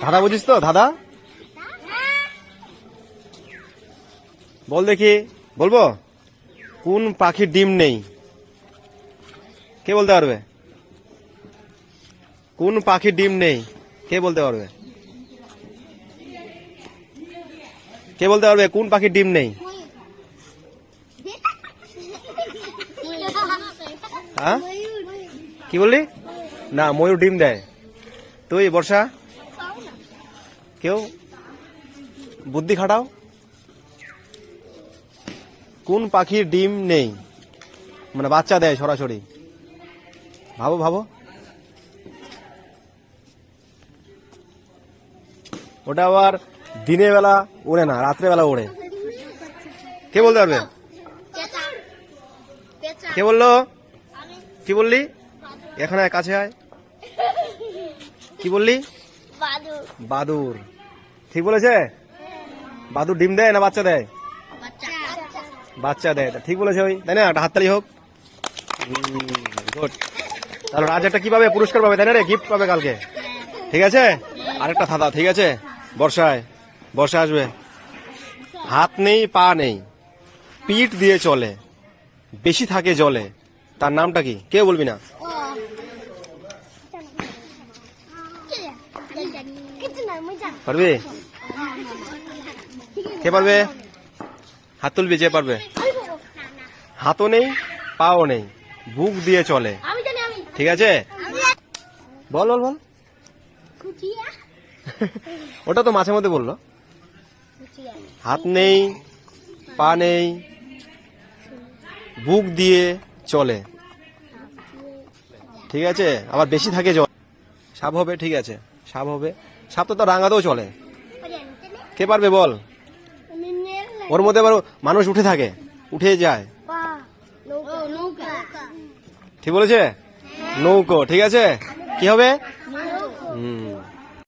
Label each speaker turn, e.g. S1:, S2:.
S1: ধাঁধা বুঝিস তো? ধাঁধা বল দেখি। বলবো? কোন পাখির ডিম নেই? কে বলতে পারবে? কোন পাখির ডিম নেই? কে বলতে পারবে? কে বলতে পারবে কোন পাখির ডিম নেই? হ্যাঁ, কি বললি? না, ময়ূর ডিম দেয়। তুই বর্ষা, কেউ বুদ্ধি খাটাও। কোন পাখির ডিম নেই, মানে বাচ্চা দেয় সরাসরি? ভাবো ভাবো। ওটা আবার দিনের বেলা ওড়ে না, রাত্রে বেলা ওড়ে। কে বলতে পারবে? কে বললো? কি বললি? এখানে আয়, কাছে আয়। কি বললি? বাদুর। ঠিক বলেছে? বাদুর ডিম দেয় না বাচ্চা দেয়? বাচ্চা দেয়। ঠিক বলেছে ওই, তাই না? একটা হাততালি হোক। গুড। তাহলে আজ একটা কি পাবে? পুরস্কার পাবে, তাই না রে? গিফট পাবে কালকে। ঠিক আছে, আরেকটা ধাঁধা। ঠিক আছে, বর্ষায় বর্ষা আসবে। হাত নেই, পা নেই, পিঠ দিয়ে চলে, বেশি থাকে জলে, তার নামটা কি? কেউ বলবি না? পারবি? কে পারবে? হাত তুলবি যে পারবে। হাতও নেই, পাও নেই, বুক দিয়ে চলে। ঠিক আছে, বল বল বল। ওটা তো মাঝে মধ্যে বললো। হাত নেই, পা নেই, বুক দিয়ে চলে। ঠিক আছে, আবার বেশি থাকে জল। সাপ হবে? ঠিক আছে, সাপ হবে। সাপ তো রাঙাতেও চলে। কে পারবে বল? ওর মধ্যে আবার মানুষ উঠে থাকে, উঠে যায়। ঠিক বলেছে? নৌকো। ঠিক আছে, কি হবে?